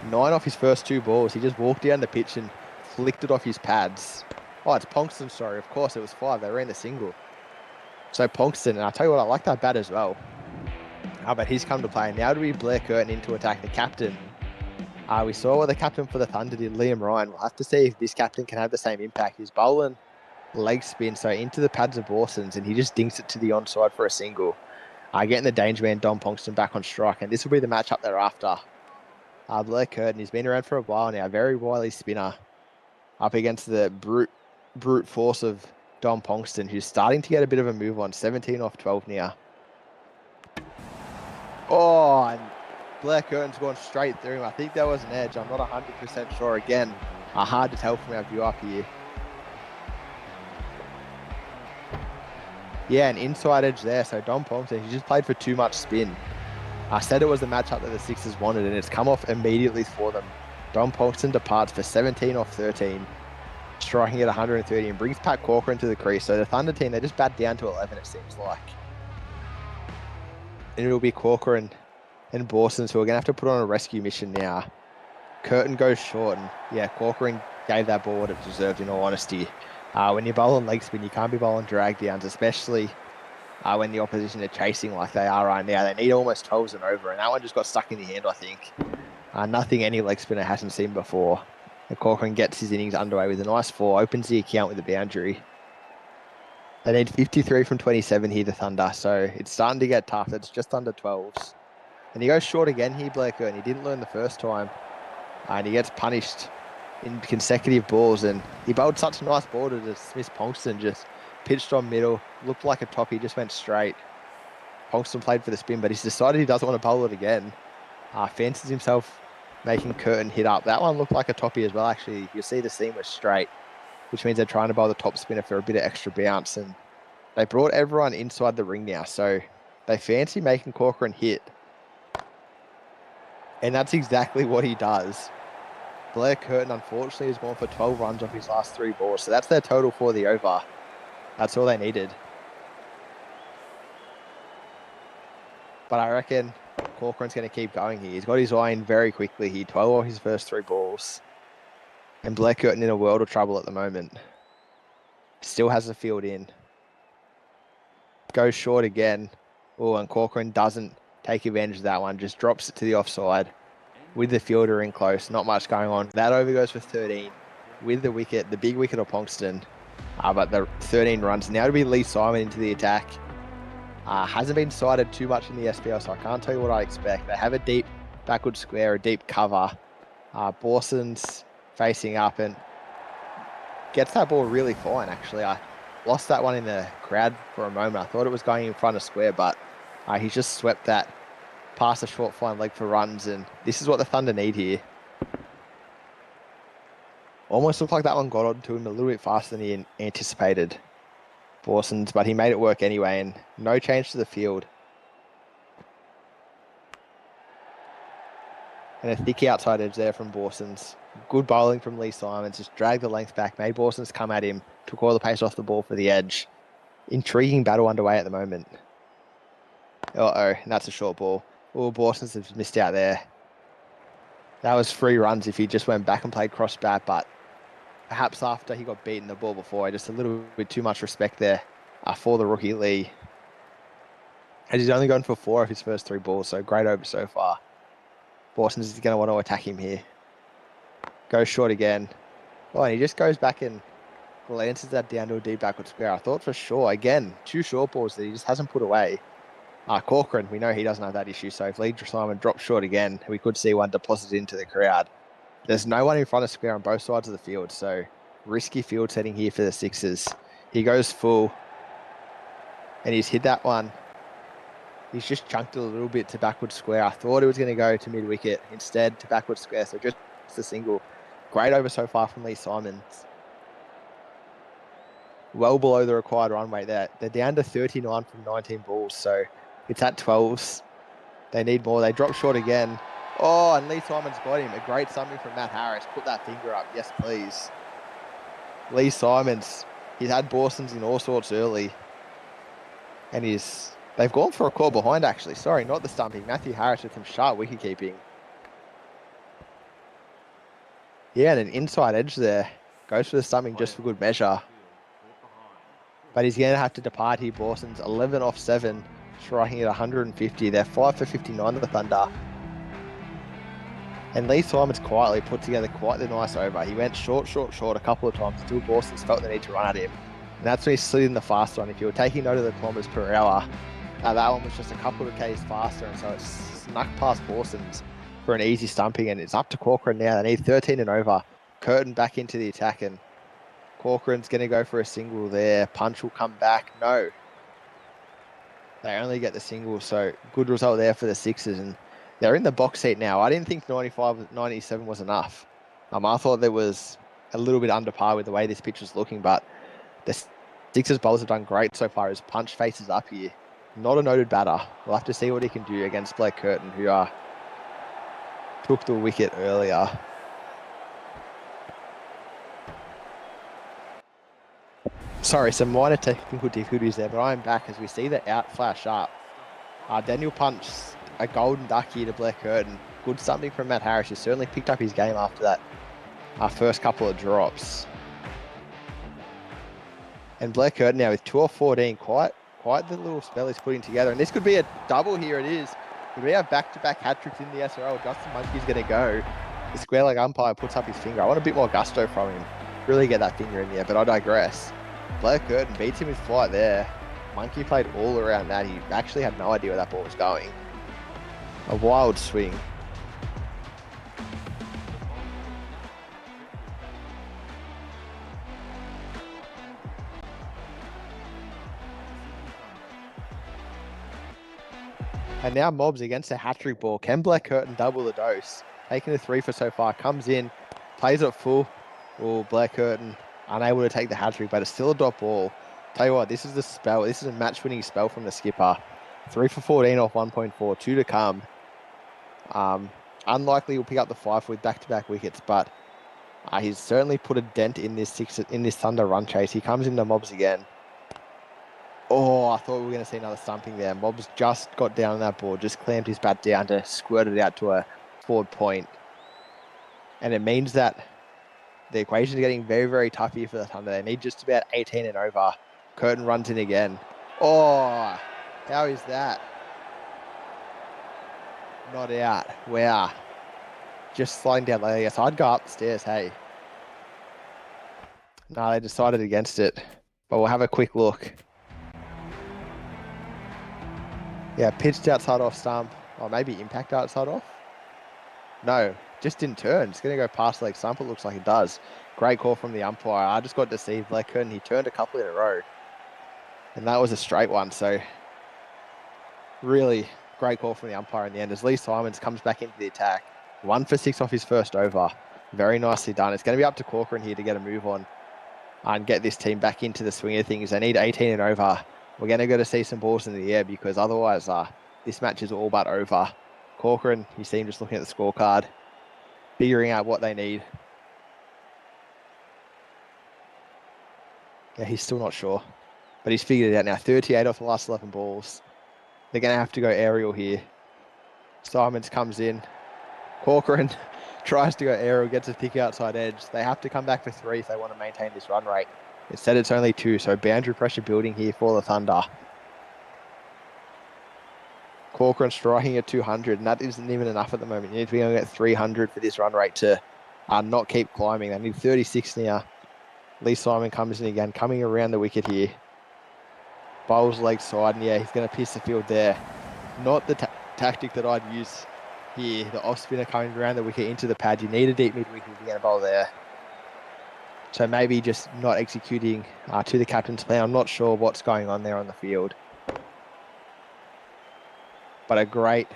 9 off his first 2 balls. He just walked down the pitch and flicked it off his pads. Oh, it's Ponkston, sorry. Of course, it was 5. They ran the single. So Ponkston, and I'll tell you what, I like that bat as well. But he's come to play. Now do we Blair Curtin in to attack the captain. We saw what the captain for the Thunder did, Liam Ryan. We'll have to see if this captain can have the same impact. He's bowling leg spin, so into the pads of Borson's, and he just dinks it to the onside for a single. Getting the danger man, Dom Ponkston, back on strike, and this will be the matchup they're after. Blair Curtin, he's been around for a while now, very wily spinner, up against the brute force of Dom Pongston, who's starting to get a bit of a move on, 17 off 12 now. Oh, and Blair Curtin's gone straight through him. I think that was an edge. I'm not 100% sure. Again, hard to tell from our view up here. Yeah, an inside edge there. So Dom Pongston, he just played for too much spin. I said it was the matchup that the Sixers wanted, and it's come off immediately for them. Dom Pongston departs for 17 off 13, striking at 130, and brings Pat Corcoran to the crease. So the Thunder team, they just bat down to 11, it seems like. And it'll be Corcoran and Borsons who are going to have to put on a rescue mission now. Curtin goes short, and yeah, Corcoran gave that ball what it deserved, in all honesty. When you're bowling leg spin, you can't be bowling drag downs, especially when the opposition are chasing like they are right now. They need almost 12s and over, and that one just got stuck in the hand, I think. Nothing any leg spinner hasn't seen before. And Corcoran gets his innings underway with a nice 4, opens the account with a boundary. They need 53 from 27 here, the Thunder, so it's starting to get tough. It's just under 12s. And he goes short again here, Blair Curtin. He didn't learn the first time. And he gets punished in consecutive balls. And he bowled such a nice ball to dismiss Pongston. Just pitched on middle, looked like a top. He just went straight. Pongston played for the spin, but he's decided he doesn't want to bowl it again. Fancies himself making Curtin hit up. That one looked like a toppy as well, actually. You see the seam was straight, which means they're trying to bowl the top spinner for a bit of extra bounce. And they brought everyone inside the ring now. So they fancy making Corcoran hit. And that's exactly what he does. Blair Curtin, unfortunately, has gone for 12 runs off his last 3 balls. So that's their total for the over. That's all they needed. But I reckon Corcoran's going to keep going here. He's got his eye in very quickly here. 12 off his first 3 balls. And Blair Curtin in a world of trouble at the moment. Still has the field in. Goes short again. Oh, and Corcoran doesn't take advantage of that one. Just drops it to the offside with the fielder in close. Not much going on. That over goes for 13 with the wicket, the big wicket of Pongston. But the 13 runs. Now to be Lee Simon into the attack. Hasn't been sighted too much in the SPL, so I can't tell you what I expect. They have a deep backward square, a deep cover. Borson's facing up and gets that ball really fine, actually. I lost that one in the crowd for a moment. I thought it was going in front of square, but he's just swept that past a short fine leg for runs, and this is what the Thunder need here. Almost looked like that one got onto him a little bit faster than he anticipated, Borsons, but he made it work anyway, and no change to the field. And a thick outside edge there from Borsons. Good bowling from Lee Simons, just dragged the length back, made Borsons come at him, took all the pace off the ball for the edge. Intriguing battle underway at the moment. And that's a short ball. Oh, Borsons has missed out there. That was 3 runs if he just went back and played cross bat, but perhaps after he got beaten the ball before, just a little bit too much respect there for the rookie Lee. And he's only gone for 4 of his first 3 balls, so great over so far. Borsons is going to want to attack him here. Goes short again. Oh, and he just goes back and glances that down to a deep backward square. I thought for sure, again, 2 short balls that he just hasn't put away. Corcoran, we know he doesn't have that issue, so if Lee Simon drops short again, we could see one deposited into the crowd. There's no one in front of square on both sides of the field, so risky field setting here for the Sixers. He goes full, and he's hit that one. He's just chunked it a little bit to backward square. I thought it was going to go to mid-wicket, instead to backward square, so just a single. Great over so far from Lee Simons. Well below the required run rate there. They're down to 39 from 19 balls, so it's at 12s. They need more. They drop short again. Oh, and Lee Simons got him. A great something from Matt Harris. Put that finger up. Yes, please. Lee Simons. He's had Borsons in all sorts early. And they've gone for a call behind, actually. Sorry, not the stumping. Matthew Harris with some sharp wicket keeping. Yeah, and an inside edge there. Goes for the stumping just for good measure. But he's going to have to depart here, Borsons. 11 off 7. Striking at 150. They're 5 for 59 of the Thunder. And Lee Simons quietly put together quite the nice over. He went short a couple of times until Borsons felt the need to run at him. And that's when he slid in the fast one. If you were taking note of the kilometres per hour, that one was just a couple of Ks faster. And so it snuck past Borsons for an easy stumping. And it's up to Corcoran now. They need 13 and over. Curtin back into the attack. And Corcoran's going to go for a single there. Punch will come back. No. They only get the single, so good result there for the Sixers. And they're in the box seat now. I didn't think 97 was enough. I thought there was a little bit under par with the way this pitch was looking, but the Sixers bowlers have done great so far as Punch faces up here. Not a noted batter. We'll have to see what he can do against Blake Curtin, who took the wicket earlier. Sorry, some minor technical difficulties there, but I'm back as we see the out flash up. Daniel Punch, a golden duck here to Blake Curtin. Good something from Matt Harris, who certainly picked up his game after that first couple of drops. And Blake Curtin now with 2 off 14, quite the little spell he's putting together. And this could be a double here, it is. Could we have back-to-back hat-tricks in the SRL? Justin Monkey's going to go. The square leg umpire puts up his finger. I want a bit more gusto from him. Really get that finger in there, but I digress. Blake Curtin beats him with flight there. Monkey played all around that. He actually had no idea where that ball was going. A wild swing. And now Mobs against a hat-trick ball. Can Blake Curtin double the dose? Taking the 3 for so far. Comes in, plays it full. Oh, Blake Curtin unable to take the hat-trick, but it's still a dot ball. Tell you what, this is the spell. This is a match-winning spell from the skipper. 3 for 14 off 1.4, 2 to come. Unlikely he'll pick up the 5 with back-to-back wickets, but he's certainly put a dent in this Thunder run chase. He comes into Mobs again. Oh, I thought we were going to see another stumping there. Mobs just got down on that ball, just clamped his bat down to squirt it out to a forward point. And it means that the equation is getting very, very tough here for the Thunder. They need just about 18 and over. Curtin runs in again. Oh, how is that? Not out. Wow. Just sliding down later. Yes, I'd go up the stairs, hey. No, they decided against it. But we'll have a quick look. Yeah, pitched outside off stump. Or maybe impact outside off. No, just didn't turn. It's going to go past leg stump. It looks like it does. Great call from the umpire. I just got deceived. Blake Curtin, he turned a couple in a row. And that was a straight one. So really great call from the umpire in the end as Lee Simons comes back into the attack. 1 for 6 off his first over. Very nicely done. It's going to be up to Corcoran here to get a move on and get this team back into the swing of things. They need 18 and over. We're going to go to see some balls in the air because otherwise this match is all but over. Corcoran, you see him just looking at the scorecard, figuring out what they need. Yeah, he's still not sure, but he's figured it out now. 38 off the last 11 balls. They're going to have to go aerial here. Simons comes in. Corcoran tries to go aerial, gets a thick outside edge. They have to come back for 3 if they want to maintain this run rate. Instead, it's only 2, so boundary pressure building here for the Thunder. Corcoran striking at 200, and that isn't even enough at the moment. You need to be able to get 300 for this run rate to not keep climbing. They need 36 now. Lee Simon comes in again, coming around the wicket here. Bowls leg side, and yeah, he's going to piss the field there. Not the tactic that I'd use here. The off spinner coming around the wicket into the pad. You need a deep mid wicket if you're going to bowl there. So maybe just not executing to the captain's plan. I'm not sure what's going on there on the field. But a great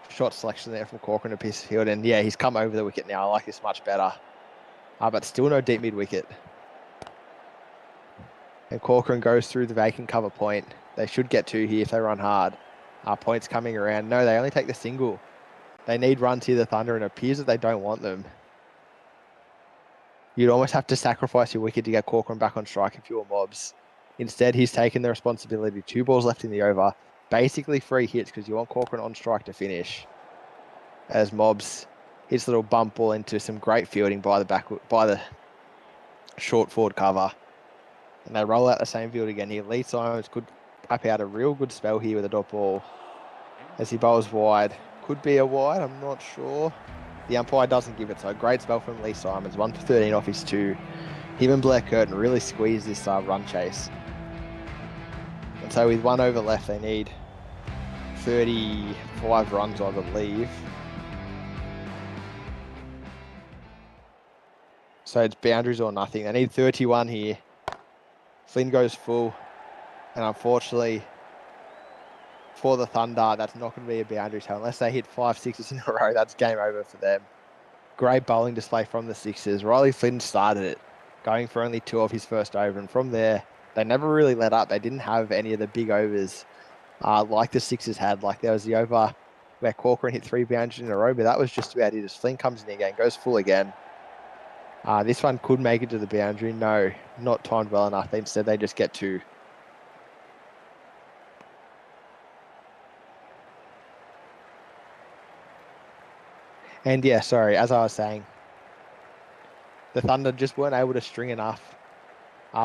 shot selection there from Corcoran to piss the field. And yeah, he's come over the wicket now. I like this much better. But still no deep mid wicket. And Corcoran goes through the vacant cover point. They should get 2 here if they run hard. Points coming around. No, they only take the single. They need runs here, the Thunder, and it appears that they don't want them. You'd almost have to sacrifice your wicket to get Corcoran back on strike if you were Mobs. Instead, he's taken the responsibility. 2 balls left in the over. Basically 3 hits because you want Corcoran on strike to finish. As Mobs hits a little bump ball into some great fielding by the short forward cover. And they roll out the same field again here. Lee Simons could pipe out a real good spell here with a dot ball as he bowls wide. Could be a wide, I'm not sure. The umpire doesn't give it, so a great spell from Lee Simons. 1 for 13 off his 2. Him and Blake Curtin really squeezed this run chase. And so with 1 over left, they need 35 runs, I believe. So it's boundaries or nothing. They need 31 here. Flynn goes full. And unfortunately, for the Thunder, that's not going to be a boundary tell. Unless they hit 5 sixes in a row, that's game over for them. Great bowling display from the Sixers. Riley Flynn started it, going for only 2 of his first over. And from there, they never really let up. They didn't have any of the big overs like the Sixers had. Like there was the over where Corcoran hit 3 boundaries in a row, but that was just about it. As Flynn comes in again, goes full again. This one could make it to the boundary. No, not timed well enough. Instead, they just get 2. And yeah, sorry, as I was saying, the Thunder just weren't able to string enough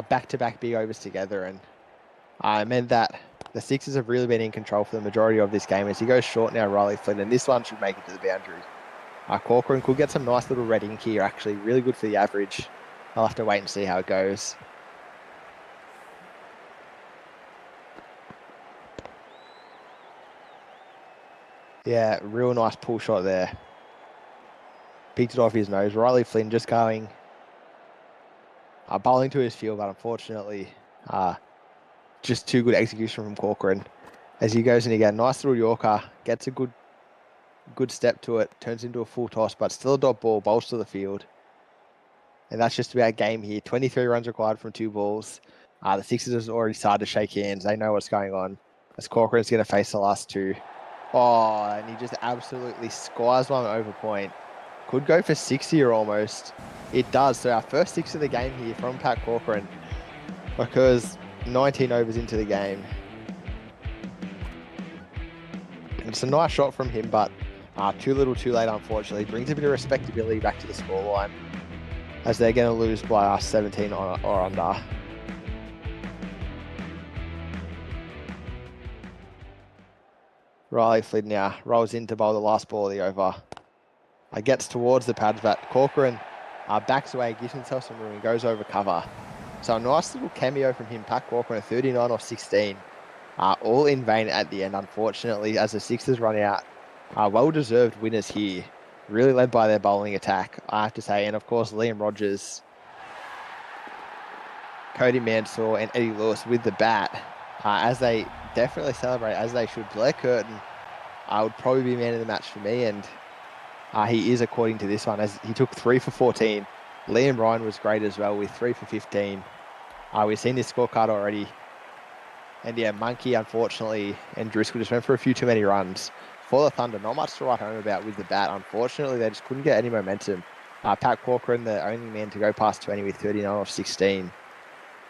back-to-back big overs together, and it meant that the Sixers have really been in control for the majority of this game. As he goes short now, Riley Flynn, and this one should make it to the boundary. Corcoran could get some nice little red ink here, actually. Really good for the average. I'll have to wait and see how it goes. Yeah, real nice pull shot there. Picked it off his nose. Riley Flynn just going, bowling to his field, but unfortunately, just too good execution from Corcoran. As he goes in again, nice little Yorker, gets a good step to it, turns into a full toss, but still a dot ball, bowls to the field. And that's just about game here. 23 runs required from 2 balls. The Sixers have already started to shake hands. They know what's going on. As Corcoran's going to face the last 2. Oh, and he just absolutely skies one over point. Could go for 6 here almost. It does. So our first 6 of the game here from Pat Corcoran, because 19 overs into the game. And it's a nice shot from him, but too little too late, unfortunately. Brings a bit of respectability back to the scoreline, as they're going to lose by 17 or under. Riley Flynn now rolls in to bowl the last ball of the over. Gets towards the pads, but Corcoran backs away, gives himself some room, and goes over cover. So a nice little cameo from him, Pat Corcoran, 39 off 16. All in vain at the end, unfortunately, as the Sixers run out. Well-deserved winners here. Really led by their bowling attack, I have to say. And, of course, Liam Rogers, Cody Mansell, and Eddie Lewis with the bat, as they definitely celebrate, as they should. Blair Curtin would probably be man of the match for me, and he is, according to this one, as he took 3 for 14. Liam Ryan was great as well with 3 for 15. We've seen this scorecard already. And yeah, Monkey, unfortunately, and Driscoll just went for a few too many runs. For the Thunder, not much to write home about with the bat. Unfortunately, they just couldn't get any momentum. Pat Corcoran, the only man to go past 20 with 39 off 16.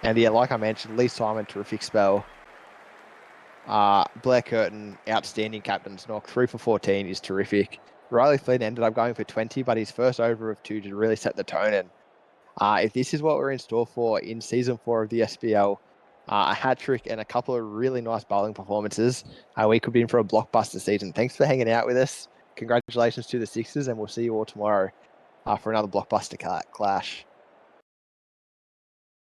And yeah, like I mentioned, Lee Simon, terrific spell. Blair Curtin, outstanding captain's knock. 3 for 14 is terrific. Riley Flynn ended up going for 20, but his first over of 2 to really set the tone. And if this is what we're in store for in Season 4 of the SPL, a hat-trick and a couple of really nice bowling performances, we could be in for a blockbuster season. Thanks for hanging out with us. Congratulations to the Sixers, and we'll see you all tomorrow for another blockbuster clash.